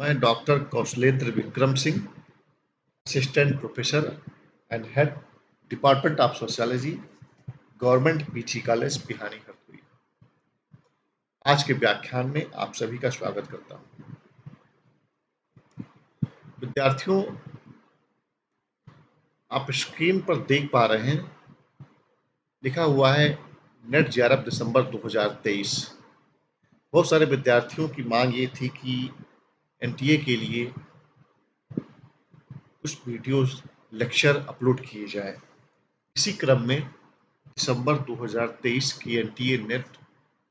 मैं doctor Kaushlendra Vikram Singh, assistant professor and head department of sociology, government PG college Pihani Hardoi. आज के व्याख्यान में आप सभी का स्वागत करता हूं। विद्यार्थियों, आप स्क्रीन पर देख पा रहे हैं, लिखा हुआ है नेट जेआरएफ दिसंबर 2023। बहुत सारे विद्यार्थियों की मांग ये थी कि एनटीए के लिए कुछ वीडियोस लेक्चर अपलोड किए जाए। इसी क्रम में दिसंबर 2023 की एनटीए नेट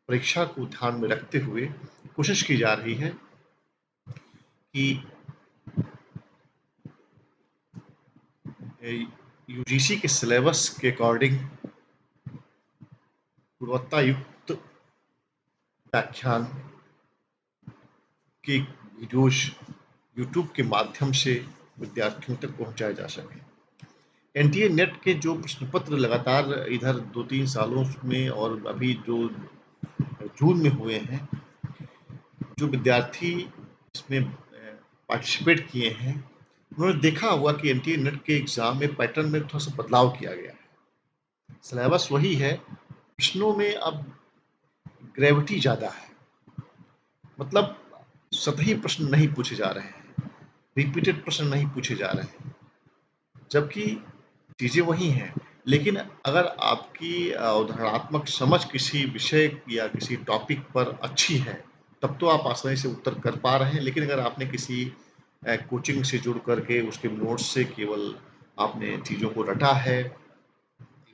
परीक्षा को ध्यान में रखते हुए कोशिश की जा रही है कि यूजीसी के सिलेबस के अकॉर्डिंग गुणवत्ता युक्त व्याख्यान के वीडियोज यूट्यूब के माध्यम से विद्यार्थियों तक पहुंचाए जा सके। एनटीए नेट के जो प्रश्न पत्र लगातार इधर 2-3 सालों में और अभी जो जून में हुए हैं, जो विद्यार्थी इसमें पार्टिसिपेट किए हैं, उन्होंने देखा हुआ कि एनटीए नेट के एग्जाम में पैटर्न में थोड़ा सा बदलाव किया गया है। सिलेबस वही है, प्रश्नों में अब ग्रेविटी ज़्यादा है, मतलब सतही प्रश्न नहीं पूछे जा रहे हैं, रिपीटेड प्रश्न नहीं पूछे जा रहे हैं, जबकि चीज़ें वही हैं। लेकिन अगर आपकी उदाहरणात्मक समझ किसी विषय या किसी टॉपिक पर अच्छी है, तब तो आप आसानी से उत्तर कर पा रहे हैं। लेकिन अगर आपने किसी कोचिंग से जुड़ करके उसके नोट्स से केवल आपने चीज़ों को रटा है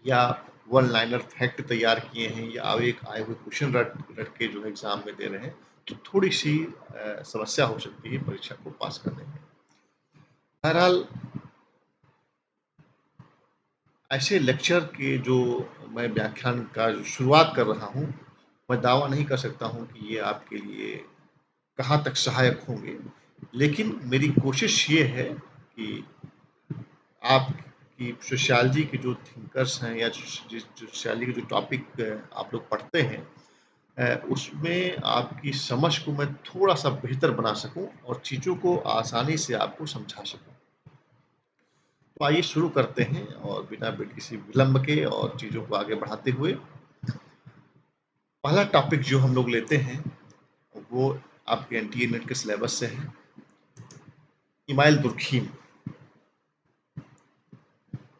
या वन लाइनर फैक्ट तैयार किए हैं या एक आए हुए क्वेश्चन रट के जो है एग्जाम में दे रहे हैं, तो थोड़ी सी समस्या हो सकती है परीक्षा को पास करने में। बहरहाल, ऐसे लेक्चर के जो मैं व्याख्यान का शुरुआत कर रहा हूँ, मैं दावा नहीं कर सकता हूँ कि ये आपके लिए कहाँ तक सहायक होंगे, लेकिन मेरी कोशिश ये है कि आपकी सोशियोलॉजी के जो थिंकर्स हैं या सोशियोलॉजी के जो टॉपिक आप लोग पढ़ते हैं, उसमें आपकी समझ को मैं थोड़ा सा बेहतर बना सकूं और चीज़ों को आसानी से आपको समझा सकूं। तो आइए शुरू करते हैं और बिना किसी विलंब के और चीज़ों को आगे बढ़ाते हुए पहला टॉपिक जो हम लोग लेते हैं वो आपके एनटीए नेट के सिलेबस से है, इमाइल दुर्खीम।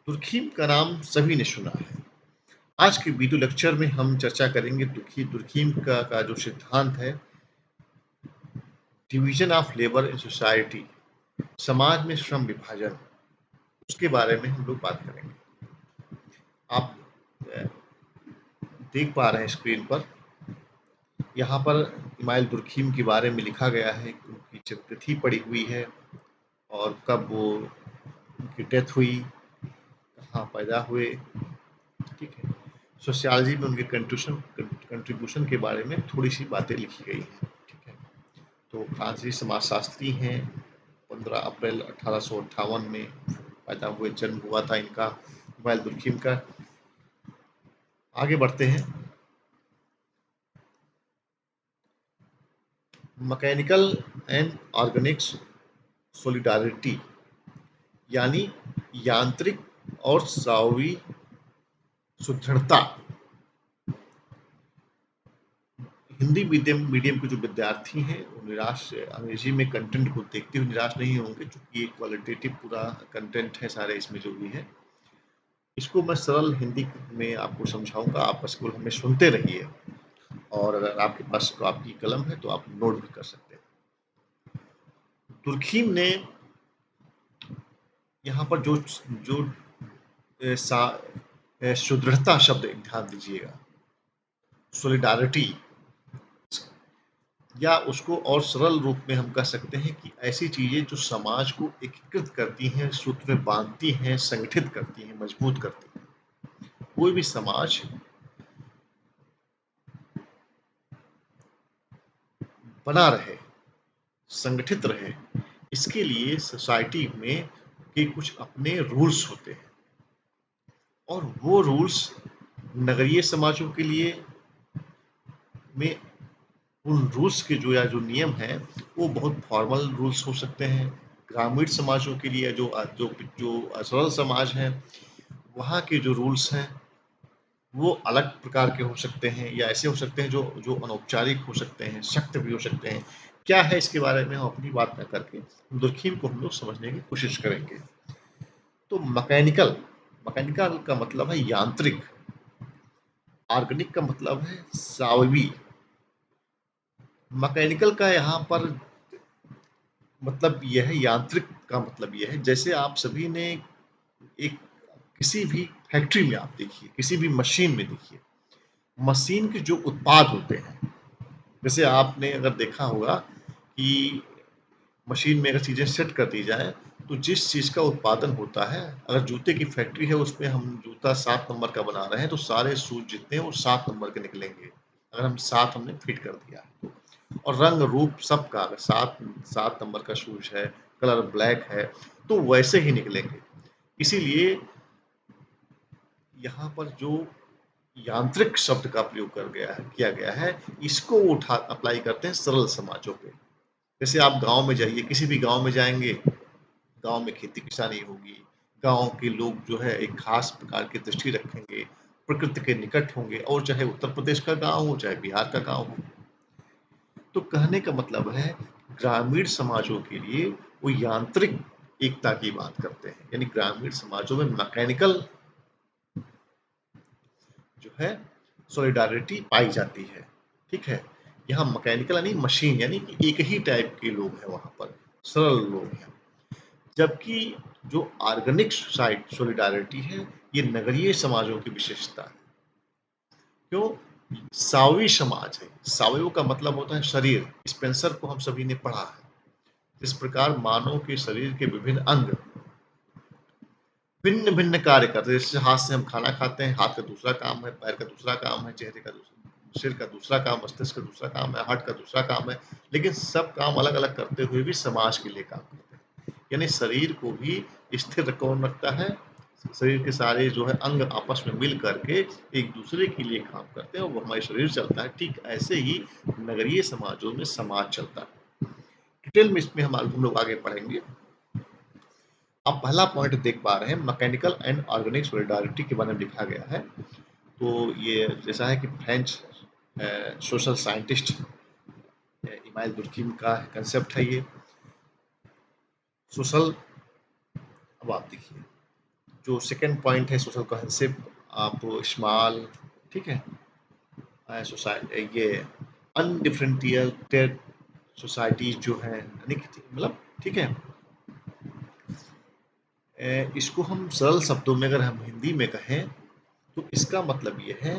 दुर्खीम का नाम सभी ने सुना है। आज के वीडियो लेक्चर में हम चर्चा करेंगे दुर्खीम का जो सिद्धांत है, division of labour in society, समाज में श्रम विभाजन, उसके बारे में हम लोग बात करेंगे। आप देख पा रहे हैं स्क्रीन पर, यहाँ पर इमाइल दुर्खीम के बारे में लिखा गया है कि उनकी तिथि पड़ी हुई है और कब वो उनकी डेथ हुई, कहाँ पैदा हुए, ठीक है। सोशियोलॉजी में उनके कंट्रीब्यूशन के बारे में थोड़ी सी बातें लिखी गई हैं, ठीक है। तो फ्रांसीसी समाजशास्त्री हैं, 15 अप्रैल 1858 में पैदा हुए, जन्म हुआ था इनका, इमाइल दुर्खीम का। आगे बढ़ते हैं। मैकेनिकल एंड ऑर्गेनिक्स सॉलिडारिटी, यानी यांत्रिक और स्वाभाविक सुदृढ़ता। हिंदी मीडियम के जो विद्यार्थी हैं वो निराश, अंग्रेजी में कंटेंट को देखते हुए निराश नहीं होंगे, क्योंकि ये क्वालिटेटिव पूरा कंटेंट है सारे इसमें जो भी है। इसको मैं सरल हिंदी में आपको समझाऊंगा, आप बस केवल हमें सुनते रहिए और अगर आपके पास आपकी कलम है तो आप नोट भी कर सकते हैं। दुर्खीम ने यहाँ पर जो जो सुदृढ़ता शब्द ध्यान दीजिएगा, सॉलिडारिटी, या उसको और सरल रूप में हम कह सकते हैं कि ऐसी चीजें जो समाज को एकीकृत करती हैं, सूत्र में बांधती हैं, संगठित करती हैं, मजबूत करती हैं। कोई भी समाज बना रहे, संगठित रहे, इसके लिए सोसाइटी में के कुछ अपने रूल्स होते हैं और वो रूल्स नगरीय समाजों के लिए में उन रूल्स के जो नियम हैं वो बहुत फॉर्मल रूल्स हो सकते हैं। ग्रामीण समाजों के लिए जो सरल समाज है वहाँ के जो रूल्स हैं वो अलग प्रकार के हो सकते हैं, या ऐसे हो सकते हैं जो जो अनौपचारिक हो सकते हैं, सख्त भी हो सकते हैं। क्या है इसके बारे में हम अपनी बात न करके दुर्खीम को हम लोग समझने की कोशिश करेंगे। तो मैकेनिकल मैकेनिकल का मतलब है यांत्रिक, ऑर्गेनिक का मतलब है सावयवी। मैकेनिकल का यहाँ पर मतलब यह है, यांत्रिक का मतलब यह है, जैसे आप सभी ने एक किसी भी फैक्ट्री में आप देखिए, किसी भी मशीन में देखिए, मशीन के जो उत्पाद होते हैं, जैसे आपने अगर देखा होगा कि मशीन में अगर चीज़ें सेट कर दी जाए तो जिस चीज़ का उत्पादन होता है, अगर जूते की फैक्ट्री है उसमें हम जूता 7 नंबर का बना रहे हैं तो सारे शूज जितने हैं वो 7 नंबर के निकलेंगे, अगर हम 7 हमने फिट कर दिया तो। और रंग रूप सबका अगर 7 नंबर का शूज है, कलर ब्लैक है तो वैसे ही निकलेंगे। इसीलिए यहाँ पर जो यांत्रिक शब्द का प्रयोग किया गया है, इसको अप्लाई करते हैं सरल समाजों पे। जैसे आप गांव में जाइए, किसी भी गांव में जाएंगे, गांव में खेती किसानी होगी, गांव के लोग जो है एक खास प्रकार की दृष्टि रखेंगे, प्रकृति के निकट होंगे, और चाहे उत्तर प्रदेश का गांव हो चाहे बिहार का गांव हो। तो कहने का मतलब है ग्रामीण समाजों के लिए वो यांत्रिक एकता की बात करते हैं, यानी ग्रामीण समाजों में मैकेनिकल जो है सॉलिडारिटी पाई जाती है। ठीक है, यहाँ मैकेनिकल यानी मशीन, यानी कि एक ही टाइप के लोग हैं वहां पर, सरल लोग हैं। जबकि जो ऑर्गेनिक सॉलिडारिटी है ये नगरीय समाजों की विशेषता है। क्यों? सावयवी समाज है। सावयव का मतलब होता है शरीर। स्पेंसर को हम सभी ने पढ़ा है। इस प्रकार मानव के शरीर के विभिन्न अंग भिन्न भिन्न कार्य करते हैं। जैसे हाथ से हम खाना खाते हैं, हाथ का दूसरा काम है, पैर का दूसरा काम है, चेहरे का दूसरा, सिर का दूसरा काम, मस्तिष्क का दूसरा काम है, हार्ट का दूसरा काम है, लेकिन सब काम अलग अलग करते हुए भी समाज के लिए काम करते हैं। यानी शरीर को भी स्थिर कौन रखता है? शरीर के सारे जो है अंग आपस में मिल करके एक दूसरे के लिए काम करते हैं और वो हमारे शरीर चलता है। ठीक ऐसे ही नगरीय समाजों में समाज चलता है। डिटेल में इसमें हम लोग आगे पढ़ेंगे। आप पहला पॉइंट देख पा रहे हैं, मैकेनिकल एंड ऑर्गेनिक सॉलिडारिटी के बारे में लिखा गया है। तो ये जैसा है कि French social scientist email Durkheim का कंसेप्ट है ये सोशल। अब आप देखिए जो सेकंड पॉइंट है सोशल कंसेप्ट, आप स्मॉल, ठीक है, सोसाइटी, ये अनडिफरेंटिएटेड सोसाइटीज जो है, मतलब ठीक है, इसको हम सरल शब्दों में अगर हम हिंदी में कहें तो इसका मतलब ये है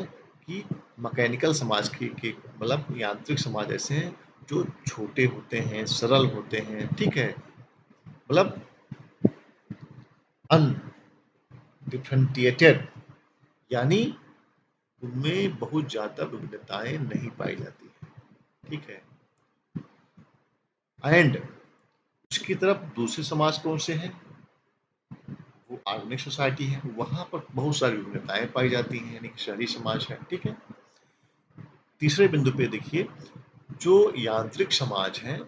कि मैकेनिकल समाज के मतलब यांत्रिक समाज ऐसे हैं जो छोटे होते हैं, सरल होते हैं, ठीक है, मतलब अनडिफरेंटिएटेड, यानी उनमें बहुत ज्यादा विभिन्नताएं नहीं पाई जाती है। ठीक है, एंड उसकी तरफ दूसरे समाज कौन से हैं? वो ऑर्गेनिक सोसाइटी है, वहां पर बहुत सारी विभिन्नताएं पाई जाती हैं, यानी कि शहरी समाज है। ठीक है, तीसरे बिंदु पे देखिए, जो यांत्रिक समाज है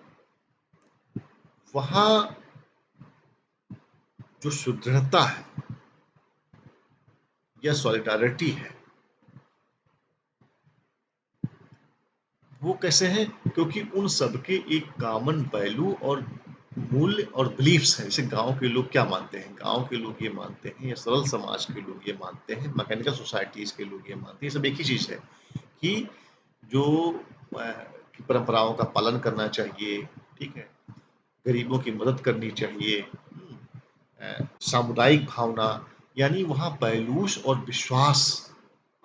वहां जो सुदृढ़ता है या सॉलिडारिटी है वो कैसे है? क्योंकि उन सबके एक कॉमन वैल्यू और मूल्य और बिलीफ्स हैं। जैसे गांव के लोग क्या मानते हैं, गांव के लोग ये मानते हैं, या सरल समाज के लोग ये मानते हैं, मैकेनिकल सोसाइटीज के लोग ये मानते हैं, सब एक ही चीज है कि जो की परंपराओं का पालन करना चाहिए, ठीक है, गरीबों की मदद करनी चाहिए, सामुदायिक भावना, यानी वहाँ वैल्यूज और विश्वास।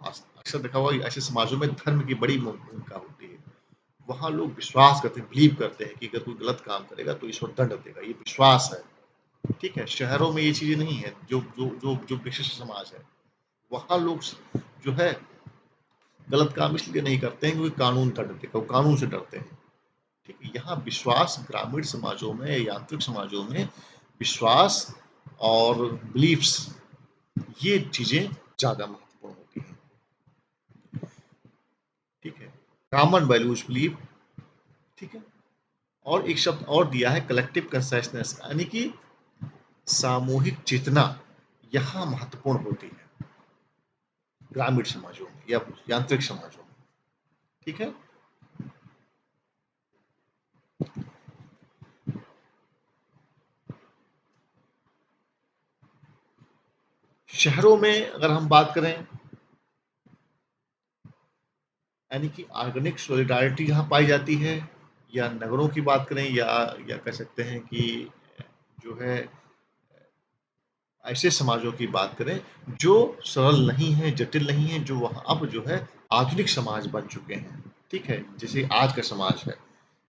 अक्सर देखा होगा ऐसे समाजों में धर्म की बड़ी भूमिका होती है। वहाँ लोग विश्वास करते हैं, बिलीव करते हैं कि अगर कोई गलत काम करेगा तो ईश्वर दंड देगा, ये विश्वास है। ठीक है, शहरों में ये चीजें नहीं है। जो जो जो जो विशिष्ट समाज है वहाँ लोग जो है गलत काम इसलिए नहीं करते हैं क्योंकि कानून दंड देगा, वो कानून से डरते हैं। ठीक है, यहाँ विश्वास ग्रामीण समाजों में, यांत्रिक समाजों में विश्वास और बिलीफ्स, ये चीजें ज्यादा महत्वपूर्ण होती हैं। ठीक है, कॉमन वैल्यूज बिलीफ ठीक है। और एक शब्द और दिया है कलेक्टिव कंसाइसनेस, यानी कि सामूहिक चेतना यहाँ महत्वपूर्ण होती है ग्रामीण समाजों में या यांत्रिक समाजों में। ठीक है। शहरों में अगर हम बात करें, यानी कि ऑर्गेनिक सॉलिडारिटी जहाँ पाई जाती है, या नगरों की बात करें, या कह सकते हैं कि जो है ऐसे समाजों की बात करें जो सरल नहीं है, जटिल नहीं है, जो वहाँ अब जो है आधुनिक समाज बन चुके हैं। ठीक है, जैसे आज का समाज है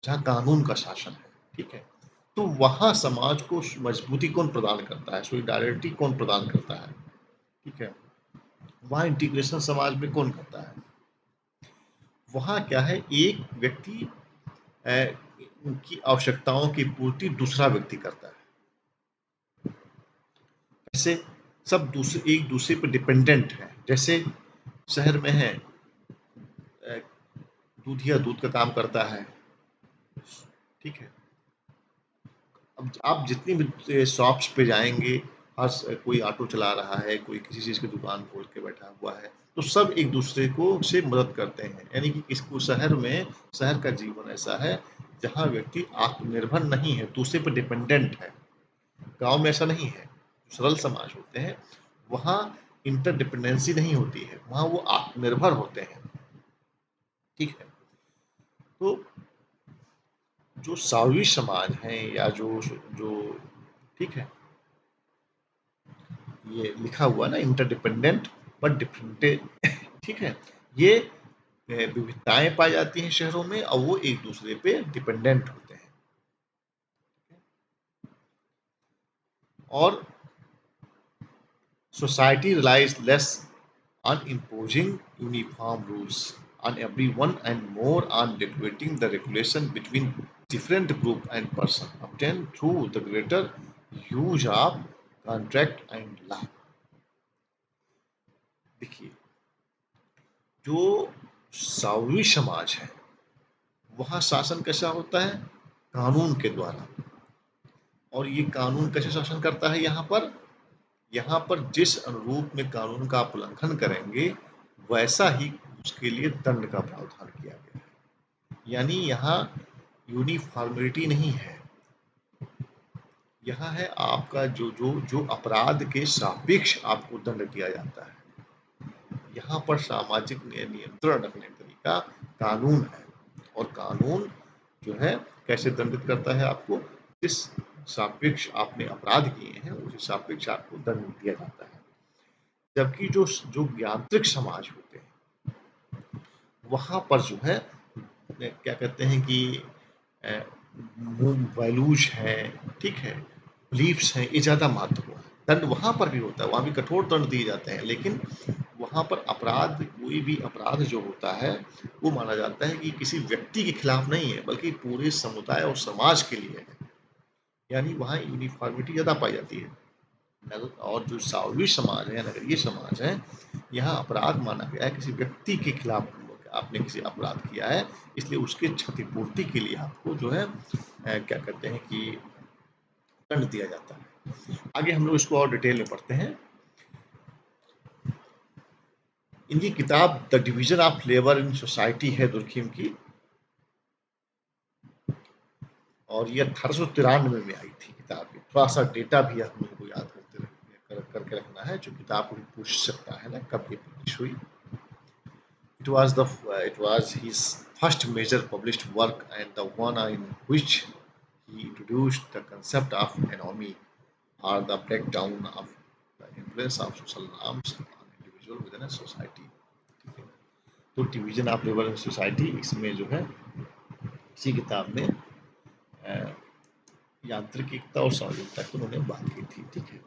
जहाँ कानून का शासन है। ठीक है, तो वहाँ समाज को मजबूती कौन प्रदान करता है, सॉलिडारिटी कौन प्रदान करता है। ठीक है, वहाँ इंटीग्रेशन समाज में कौन करता है। वहाँ क्या है, एक व्यक्ति की आवश्यकताओं की पूर्ति दूसरा व्यक्ति करता है। ऐसे सब दूसरे एक दूसरे पर डिपेंडेंट है। जैसे शहर में है दूधिया दूध का काम करता है। ठीक है, अब आप जितनी भी शॉप्स पे जाएंगे, हर कोई ऑटो चला रहा है, कोई किसी चीज़ की दुकान खोल के बैठा हुआ है, तो सब एक दूसरे को से मदद करते हैं। यानी कि इसको शहर में, शहर का जीवन ऐसा है जहाँ व्यक्ति आत्मनिर्भर नहीं है, दूसरे पर डिपेंडेंट है। गांव में ऐसा नहीं है। सरल समाज होते हैं वहाँ इंटरडिपेंडेंसी नहीं होती है, वहाँ वो आत्मनिर्भर होते हैं। ठीक है, तो जो सावी समाज हैं, या जो जो ठीक है, ये लिखा हुआ ना, इंटरडिपेंडेंट बट डिफरेंट। ठीक है, ये विविधताएं पाई जाती हैं शहरों में, और वो एक दूसरे पे डिपेंडेंट होते हैं। और society relies less on imposing uniform rules on everyone and more on regulating the regulation between different group and person obtained through the greater use of contract and law। देखिए, जो सावी समाज है वहाँ शासन कैसा होता है, कानून के द्वारा। और ये कानून कैसे शासन करता है, यहाँ पर जिस अनुरूप में कानून का आप उल्लंघन करेंगे वैसा ही उसके लिए दंड का प्रावधान किया गया है। यानी यहाँ यूनिफॉर्मिलिटी नहीं है। यहाँ है आपका जो जो जो अपराध के सापेक्ष आपको दंड दिया जाता है। यहाँ पर सामाजिक नियंत्रण रखने का तरीका कानून है। और कानून जो है कैसे दंडित करता है आपको, जिस सापेक्ष आपने अपराध किए हैं उसी सापेक्ष आपको दंड दिया जाता है। जबकि जो जो यांत्रिक समाज होते हैं वहाँ पर जो है क्या कहते हैं कि वैल्यूज है, ठीक है, बिलीफ्स हैं, ये ज़्यादा महत्वपूर्ण है। दंड वहाँ पर भी होता है, वहाँ भी कठोर दंड दिए जाते हैं, लेकिन वहाँ पर अपराध, कोई भी अपराध जो होता है वो माना जाता है कि किसी व्यक्ति के खिलाफ नहीं है बल्कि पूरे समुदाय और समाज के लिए है। यानी वहाँ यूनिफॉर्मिटी ज़्यादा पाई जाती है। और जो साववी समाज है, नगरीय समाज है, यहाँ अपराध माना गया है किसी व्यक्ति के खिलाफ आपने किसी अपराध किया है, इसलिए उसके क्षतिपूर्ति के लिए आपको जो है क्या कहते हैं कि दंड दिया जाता है। आगे हम लोग इसको और डिटेल में पढ़ते हैं। इनकी किताब the division of labour in society है दुर्खिम की, और ये 1893 में आई थी किताब। थोड़ा सा डेटा भी हम लोग को याद करके रखना है, जो किताब को पूछ सकता है ना कब ये पब्लिश हुई। It was his first major published work and the one in which he introduced the concept of anomy, or the breakdown of the influence of social norms on individual within a society। तो division of labour in society, इसमें जो है इसी किताब में यांत्रिकता और सामूहिकता की उन्होंने बात की थी। ठीक है,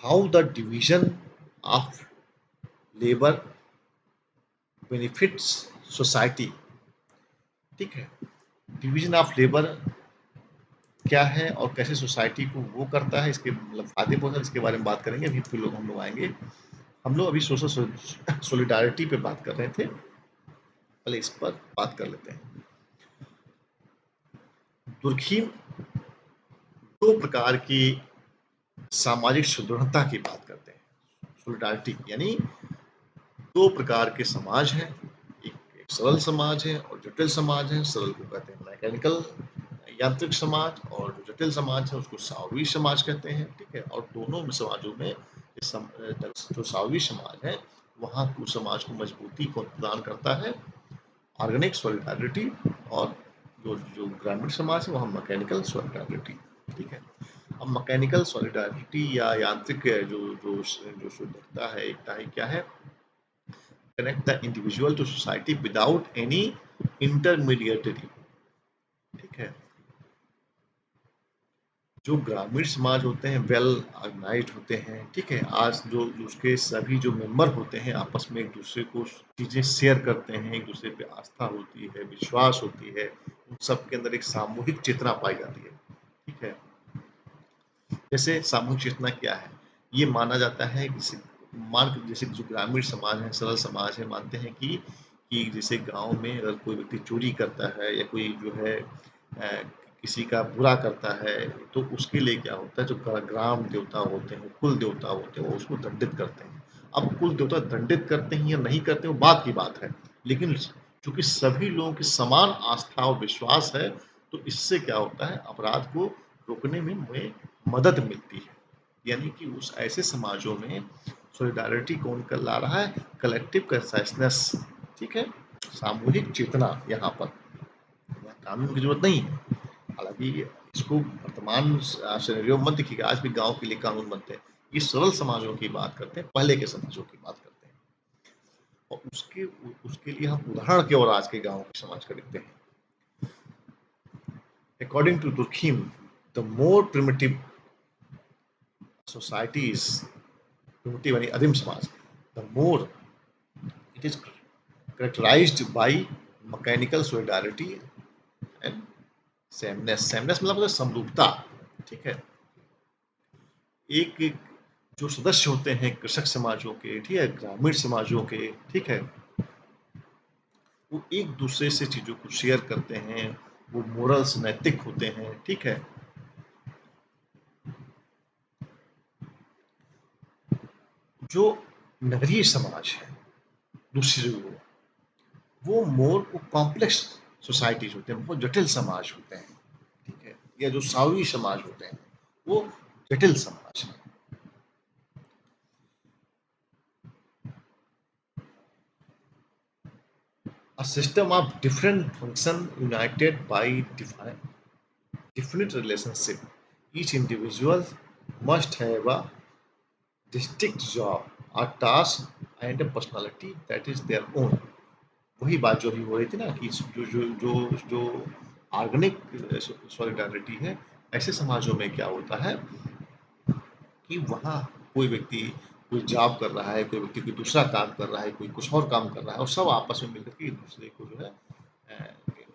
how the division of labour benefits society. ठीक है, डिवीजन ऑफ लेबर क्या है और कैसे सोसाइटी को वो करता है, इसके मतलब फायदे पहुंचा, इसके बारे में बात करेंगे। अभी फिर हम लोग आएंगे। हम लोग अभी सोशल सॉलिडारिटी पे बात कर रहे थे। पहले इस पर बात कर लेते हैं। दुर्खीम दो प्रकार की सामाजिक सुदृढ़ता की बात करते हैं, सोलिडारिटी, यानी दो प्रकार के समाज हैं, एक सरल समाज है और जटिल समाज है। सरल को कहते हैं मैकेनिकल यांत्रिक समाज, और जो जटिल समाज है उसको सामूहिक समाज कहते हैं। ठीक है, और दोनों समाजों में जो सामूहिक समाज है वहाँ को समाज को मजबूती को प्रदान करता है ऑर्गेनिक सॉलिडारिटी, और जो ग्रामीण समाज है वहाँ मैकेनिकल सॉलिडारिटी। ठीक है, अब मैकेनिकल सॉलिडारिटी या यांत्रिक जो जो जो शुद्धता है, एकता है, क्या है? Connect the individual to society without any intermediatory. ठीक है, जो ग्रामीण समाज होते हैं वेल ऑर्गेनाइज्ड होते हैं। ठीक है, आज जो उसके सभी जो मेंबर होते हैं आपस में एक दूसरे को चीज़ें शेयर करते हैं, एक दूसरे पे आस्था होती है, विश्वास होती है, उन सब के अंदर एक सामूहिक चेतना पाई जाती है। ठीक है, जैसे सामूहिक चेतना क्या है? ये माना जाता है कि जैसे जो ग्रामीण समाज है, सरल समाज है, मानते हैं कि जैसे गांव में अगर कोई व्यक्ति चोरी करता है या कोई जो है किसी का बुरा करता है, तो उसके लिए क्या होता है, जो ग्राम देवता होते हैं, कुल देवता होते हैं, वो उसको दंडित करते हैं। अब कुल देवता दंडित करते हैं या नहीं करते वो बात की बात है, लेकिन चूंकि सभी लोगों की समान आस्था और विश्वास है, तो इससे क्या होता है, अपराध को रोकने में मदद मिलती है। यानी कि उस ऐसे समाजों में सॉलिडारिटी कौन कर ला रहा है? कलेक्टिव कंसाइसनेस। ठीक है, सामूहिक चेतना। यहाँ पर कानून की जरूरत नहीं है, हालांकि इसको वर्तमान सिनेरियो मत देखिएगा, आज भी गांव के लिए कानून बनते हैं। ये सरल समाजों की बात करते हैं, पहले के समाजों की बात करते हैं, और उसके उसके लिए हम उदाहरण के और आज के गांव के समाज का देखते हैं। According to Durkheim, the more primitive societies, primitive यानी आदिम समाज, the more it is characterized by mechanical solidarity and sameness। sameness मतलब समरूपता। ठीक है, एक जो सदस्य होते हैं कृषक समाजों के, ठीक है, ग्रामीण समाजों के, ठीक है, वो एक दूसरे से चीजों को शेयर करते हैं, वो मोरल्स नैतिक होते हैं। ठीक है, जो नगरीय समाज है दूसरी ओर, वो मोर कॉम्प्लेक्स सोसाइटीज होते हैं, वो जटिल समाज होते हैं। ठीक है, या जो सावी समाज होते हैं वो जटिल समाज है। A system of different function united by definite relationship. Each individual must have a distinct job, a task and a personality that is their own। वही बात जो अभी हो रही थी ना कि जो जो जो जो ऑर्गेनिक सॉलिडारिटी है, ऐसे समाजों में क्या होता है कि वहाँ कोई व्यक्ति कोई जॉब कर रहा है, कोई व्यक्ति कोई दूसरा काम कर रहा है, कोई कुछ और काम कर रहा है, और सब आपस में मिलकर के एक दूसरे को जो है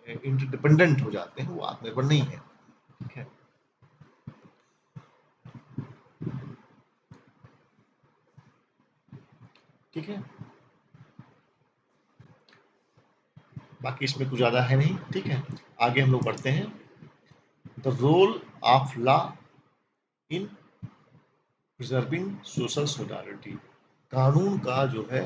इंटरडिपेंडेंट हो जाते हैं, वो आत्मनिर्भर नहीं है। ठीक है, ठीक है, बाकी इसमें कुछ ज़्यादा है नहीं। ठीक है, आगे हम लोग बढ़ते हैं। The role of law in preserving social solidarity. कानून का जो है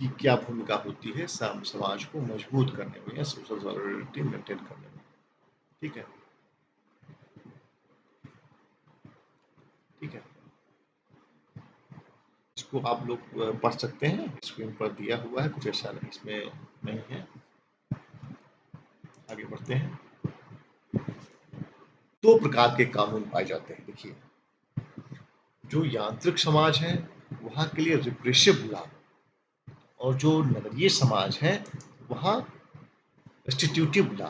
की क्या भूमिका होती है समाज को मजबूत करने में या सोशल सॉलिडारिटी मेंटेन करने में। ठीक है, ठीक है, इसको आप लोग पढ़ सकते हैं, स्क्रीन पर दिया हुआ है, कुछ ऐसा नहीं इसमें नहीं है। आगे बढ़ते हैं। दो प्रकार के कानून पाए जाते हैं। देखिए, जो यांत्रिक समाज है वहाँ के लिए रिप्रेसिव लॉ, और जो नगरीय समाज है वहाँ रेस्टिट्यूटिव लॉ।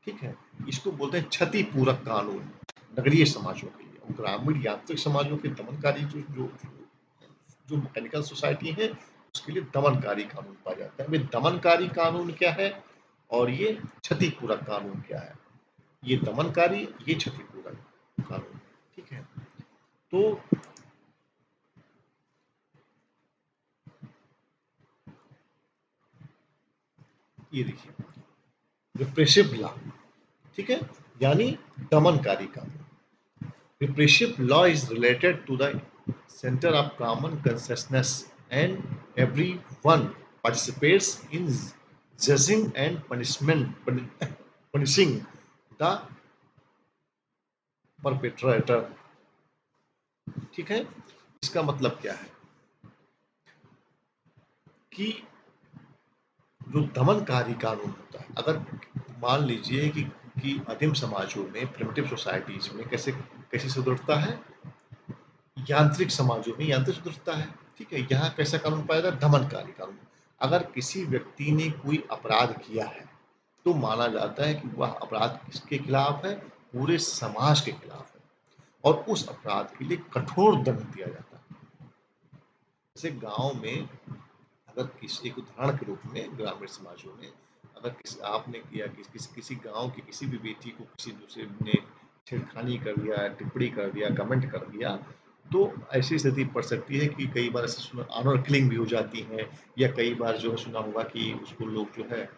ठीक है, इसको बोलते हैं क्षति पूरक कानून नगरीय समाजों के लिए। और ग्रामीण यांत्रिक समाजों के दमनकारी जो जो जो मैकेनिकल सोसाइटी है उसके लिए दमनकारी कानून पाया जाता है। दमनकारी कानून क्या है और ये क्षतिपूरक कानून क्या है? ये दमनकारी, ये क्षतिपूरक कानून। ठीक है, तो ये देखिए रिप्रेसिव लॉ, ठीक है, यानी दमनकारी कानून। Repressive law is related to the centre of common consistence and everyone participates in judging and punishing the perpetrator। ठीक है, इसका मतलब क्या है कि जो दमनकारी कानून होता है, अगर मान लीजिए कि आदिम समाजों में, प्रिमिटिव सोसाइटीज में कैसे कैसे सुधरता है, यांत्रिक समाजों में यांत्रिक सुधरता है। ठीक है, यहाँ कैसा कानून पाया जाता है? दमनकारी कानून। अगर किसी व्यक्ति ने कोई अपराध किया है तो माना जाता है कि वह अपराध किसके खिलाफ है? पूरे समाज के खिलाफ है, और उस अपराध के लिए कठोर दंड दिया जाता है। जैसे गांव में अगर किसी एक उदाहरण के रूप में ग्रामीण समाजों में अगर आपने किया किसी गांव की किसी भी बेटी को किसी दूसरे ने छेड़खानी कर दिया, टिप्पणी कर दिया, कमेंट कर दिया, तो ऐसी स्थिति पड़ सकती है कि कई बार ऐसे सुना ऑनर किलिंग भी हो जाती है, या कई बार जो है सुना होगा कि उसको लोग जो है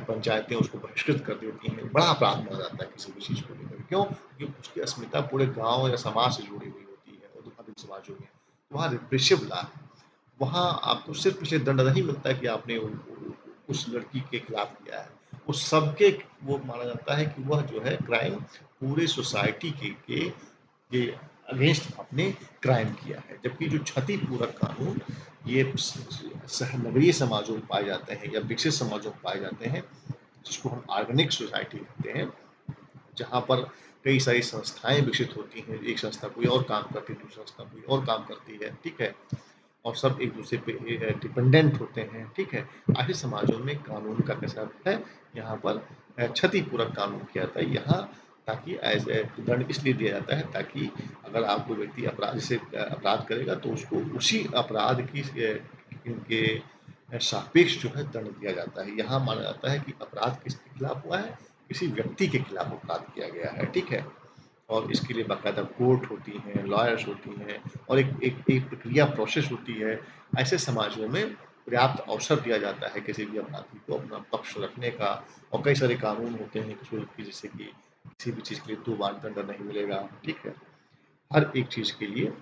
पंचायतें उसको बहिष्कृत कर देती हैं। बड़ा अपराध माना जाता है किसी भी चीज़ को लेकर। क्यों? क्योंकि उसकी अस्मिता पूरे गांव या समाज से जुड़ी हुई होती है। और अधिक समाजों में वहाँ रिप्रेसिव लॉ है, वहाँ आपको सिर्फ इसे दंड नहीं मिलता है कि आपने उस लड़की के खिलाफ किया है, उस सबके वो माना जाता है कि वह जो है क्राइम पूरे सोसाइटी के अगेंस्ट आपने क्राइम किया है। जबकि जो क्षतिपूरक कानून ये नगरीय समाजों में पाए जाते हैं या विकसित समाजों में पाए जाते हैं, जिसको हम ऑर्गेनिक सोसाइटी कहते हैं, जहाँ पर कई सारी संस्थाएं विकसित होती हैं, एक संस्था कोई और काम करती है, दूसरी संस्था कोई और काम करती है, ठीक है, और सब एक दूसरे पे डिपेंडेंट होते हैं। ठीक है, ऐसे समाजों में कानून का कैसा है, यहाँ पर क्षतिपूरक कानून किया जाता है यहाँ, ताकि एज ए दंड इसलिए दिया जाता है ताकि अगर आपको व्यक्ति अपराध से अपराध करेगा तो उसको उसी अपराध की के सापेक्ष जो है दंड दिया जाता है। यहाँ माना जाता है कि अपराध किसके खिलाफ हुआ है? किसी व्यक्ति के खिलाफ अपराध किया गया है। ठीक है, और इसके लिए बाकायदा कोर्ट होती हैं, लॉयर्स होती हैं, और एक प्रक्रिया प्रोसेस होती है। ऐसे समाजों में पर्याप्त अवसर दिया जाता है किसी भी अपराधी को अपना पक्ष रखने का, और कई सारे कानून होते हैं कि जैसे कि किसी भी चीज़ के लिए 2 बार दंड नहीं मिलेगा। ठीक है, हर एक चीज़ के लिए।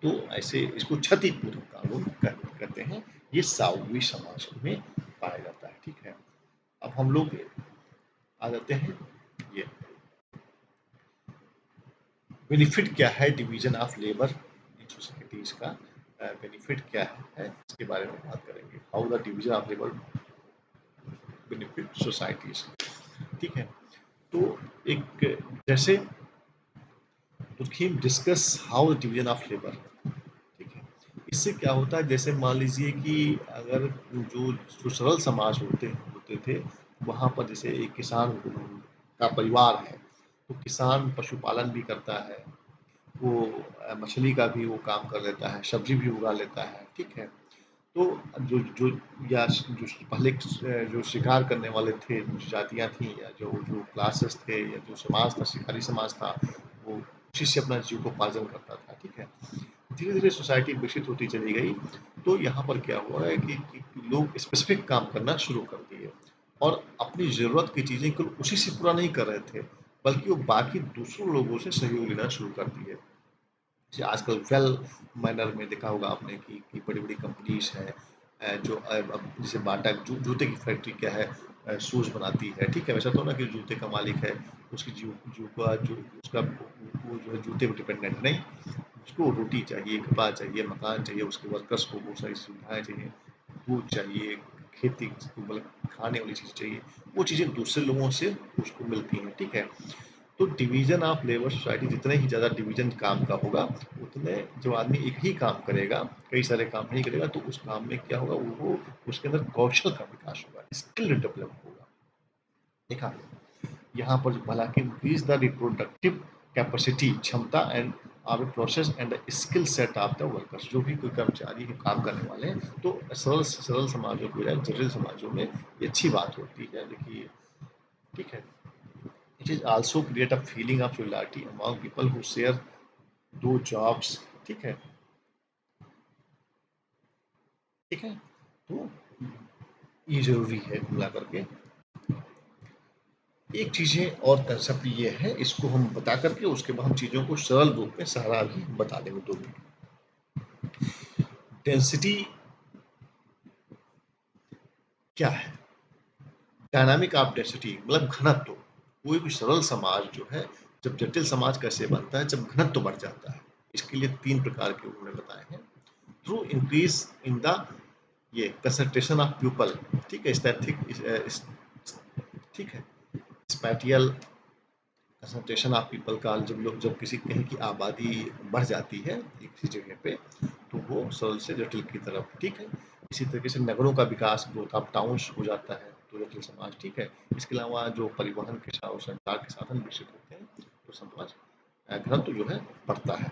तो ऐसे इसको क्षतिपूरक कानून कहते हैं। ये साउवी समाज में पाया जाता है। ठीक है, अब हम लोग आ जाते हैं ये बेनिफिट क्या है division of labour in societies का। बेनिफिट क्या है इसके बारे में बात करेंगे। How the division of labour benefit societies. ठीक है, तो एक जैसे तो discuss how the division of labour. ठीक है, इससे क्या होता है, जैसे मान लीजिए कि अगर जो सरल समाज होते थे, वहाँ पर जैसे एक किसान का परिवार है, तो किसान पशुपालन भी करता है, वो मछली का भी वो काम कर लेता है, सब्जी भी उगा लेता है। ठीक है, तो जो जो या जो पहले जो शिकार करने वाले थे, जो जातियाँ थीं या जो जो क्लासेस थे या जो समाज था, शिकारी समाज था, वो उसी से अपना जीविकोपार्जन करता था। ठीक है, धीरे धीरे सोसाइटी विकसित होती चली गई, तो यहाँ पर क्या हुआ है कि लोग स्पेसिफिक काम करना शुरू कर दिए, और अपनी ज़रूरत की चीज़ें केवल उसी से पूरा नहीं कर रहे थे, बल्कि वो बाकी दूसरों लोगों से सहयोग लेना शुरू कर दिए। जैसे आजकल वेल मैनर में देखा होगा आपने कि बड़ी बड़ी कंपनीज हैं जो अब जैसे बाटा जूते की फैक्ट्री क्या है, शूज़ बनाती है। ठीक है, वैसा तो ना कि जूते का मालिक है उसकी जीव जीव का जो उसका वो जो है जूते पर डिपेंडेंट नहीं, उसको रोटी चाहिए, कपड़ा चाहिए, मकान चाहिए, उसके वर्कर्स को बहुत सारी सुविधाएं चाहिए, दूध चाहिए, खेती मतलब खाने वाली चीज़ चाहिए, वो चीज़ें दूसरे लोगों से उसको मिलती हैं। ठीक है, तो डिवीजन ऑफ लेबर सोसाइटी, जितने ही ज़्यादा डिवीजन काम का होगा, उतने जो आदमी एक ही काम करेगा, कई सारे काम नहीं करेगा, तो उस काम में क्या होगा, वो उसके अंदर कौशल का विकास होगा, स्किल डेवलप होगा। देखा यहाँ पर हालांकि इंक्रीज द रिप्रोडक्टिव कैपेसिटी, क्षमता end of process and skill set of the workers. जो भी कोई कर्मचारी के काम करने वाले हैं, तो सरल सरल समाजों को या जटिल समाजों में ये अच्छी बात होती है। देखिए, ठीक है, it is also create a feeling of solidarity among people who share those jobs। ठीक है, ठीक है, तो ये जरूरी है मिला करके। एक चीज़ें और कंसेप्ट ये है, इसको हम बता करके उसके बाद हम चीज़ों को सरल रूप में सारा भी बता देंगे 2 मिनट। डेंसिटी क्या है? डायनामिक ऑफ डेंसिटी मतलब घनत्व। कोई भी सरल समाज जो है, जब जटिल समाज कैसे बनता है, जब घनत्व बढ़ जाता है। इसके लिए 3 प्रकार के उन्होंने बताए हैं। थ्रू इंक्रीज इन द ये कंसंट्रेशन ऑफ पीपल, ठीक है, ठीक है, स्पैटियल कंसंट्रेशन ऑफ पीपल का जब किसी कहीं की आबादी बढ़ जाती है एक किसी जगह पे, तो वो सरल से जटिल की तरफ, ठीक है। इसी तरीके से नगरों का विकास, ग्रोथ ऑफ टाउन्स हो जाता है तो जटिल समाज, ठीक है। इसके अलावा जो परिवहन के और संचार के साधन विकसित होते हैं तो समाज घनत्व जो है बढ़ता है,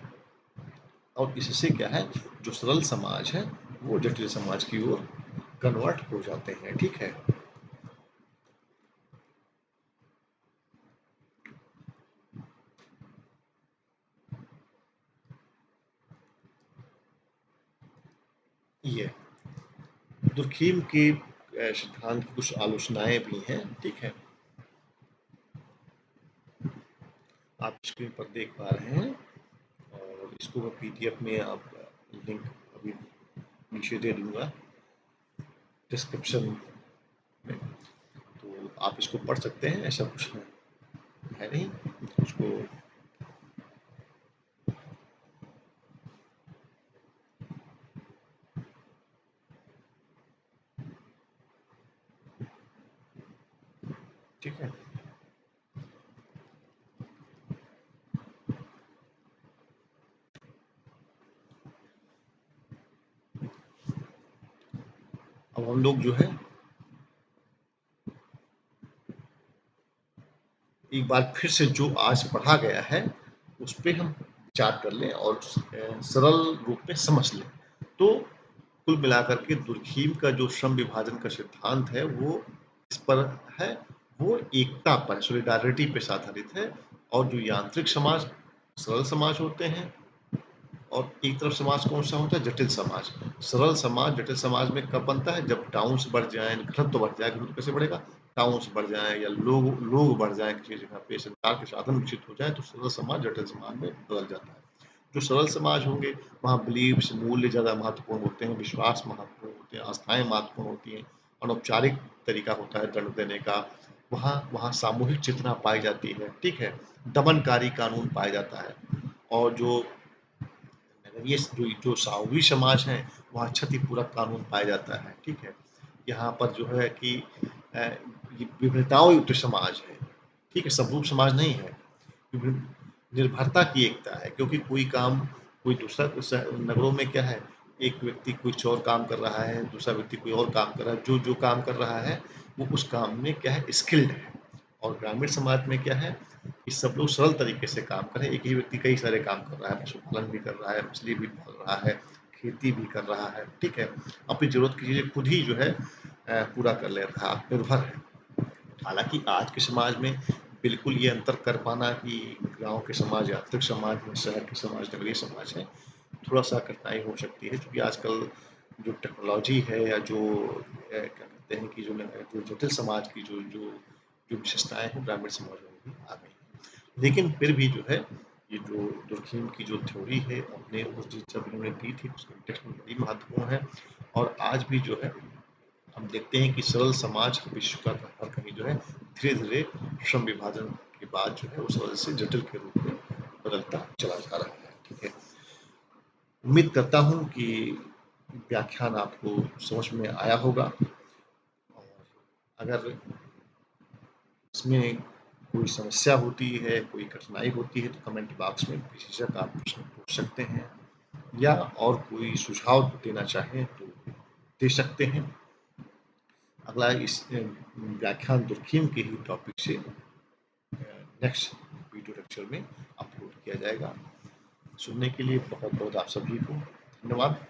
और इससे क्या है, जो सरल समाज है वो जटिल समाज की ओर कन्वर्ट हो जाते हैं, ठीक है। ये दुर्खीम के सिद्धांत की कुछ आलोचनाएं भी हैं, ठीक है। आप स्क्रीन पर देख पा रहे हैं, और इसको मैं पीडीएफ में आप लिंक अभी नीचे दे दूंगा डिस्क्रिप्शन में, तो आप इसको पढ़ सकते हैं। ऐसा कुछ है नहीं उसको। ठीक है, अब हम लोग जो है एक बार फिर से जो आज पढ़ा गया है उस पर हम विचार कर लें और सरल रूप में समझ लें। तो कुल मिलाकर के दुर्खीम का जो श्रम विभाजन का सिद्धांत है वो इस पर है, वो एकता पर, सॉलिडारिटी पे आधारित है। और जो यांत्रिक समाज सरल समाज होते हैं, और एक तरफ समाज कौन सा होता है, जटिल समाज। सरल समाज जटिल समाज में कब बनता है, जब टाउन्स बढ़ जाए, घनत्व बढ़ जाए। घनत्व कैसे बढ़ेगा, टाउन्स बढ़ जाए या लोग लोग बढ़ जाए किसी जगह पे, संचार के साधन विकसित हो जाए, तो सरल समाज जटिल समाज में बदल जाता है। जो सरल समाज होंगे वहाँ बिलीव्स मूल्य ज़्यादा महत्वपूर्ण होते हैं, विश्वास महत्वपूर्ण होते हैं, आस्थाएं महत्वपूर्ण होती हैं, अनौपचारिक तरीका होता है दंड देने का। वहाँ वहाँ सामूहिक चेतना पाई जाती है, ठीक है। दमनकारी कानून पाया जाता है। और जो ये जो साहूवी समाज है वहाँ क्षतिपूरक कानून पाया जाता है, ठीक है। यहाँ पर जो है कि ये विभिन्नताओं युक्त समाज है, ठीक है, समरूप समाज नहीं है। निर्भरता की एकता है, क्योंकि कोई काम कोई दूसरा नगरों में क्या है, एक व्यक्ति कुछ और काम कर रहा है, दूसरा व्यक्ति कोई और काम कर रहा है, जो जो काम कर रहा है वो उस काम में क्या है, स्किल्ड है। और ग्रामीण समाज में क्या है कि सब लोग सरल तरीके से काम करें। एक ही व्यक्ति कई सारे काम कर रहा है, पशुपालन भी कर रहा है, मछली भी पाल रहा है, खेती भी कर रहा है, ठीक है। अपनी जरूरत की चीजें खुद ही जो है पूरा कर ले रहा है, आत्मनिर्भर है। हालांकि आज के समाज में बिल्कुल ये अंतर कर पाना कि गांव के समाज, यात्रिक समाज में, शहर के समाज, नगरीय समाज है, थोड़ा सा कठिनाई हो सकती है, क्योंकि आजकल जो टेक्नोलॉजी है या जो क्या कहते हैं कि जो जटिल समाज की जो जो जो विशेषताएं हैं ग्रामीण समाज में भी आ गई हैं। लेकिन फिर भी जो है ये जो दुर्खीम की जो थ्योरी है अपने उस जब इन्होंने दी थी उसके कंटेक्स्ट में बड़ी महत्वपूर्ण है। और आज भी जो है हम देखते हैं कि सरल समाज विश्व का हर कहीं जो है धीरे धीरे श्रम विभाजन के बाद जो है उस वजह से जटिल के रूप में बदलता चला जा रहा है, ठीक है। उम्मीद करता हूँ कि व्याख्यान आपको समझ में आया होगा, और अगर इसमें कोई समस्या होती है, कोई कठिनाई होती है, तो कमेंट बॉक्स में बेझिझक आप प्रश्न पूछ सकते हैं, या और कोई सुझाव देना चाहें तो दे सकते हैं। अगला इस व्याख्यान दुर्खीम के ही टॉपिक से नेक्स्ट वीडियो लेक्चर में अपलोड किया जाएगा। सुनने के लिए बहुत बहुत आप सभी को धन्यवाद।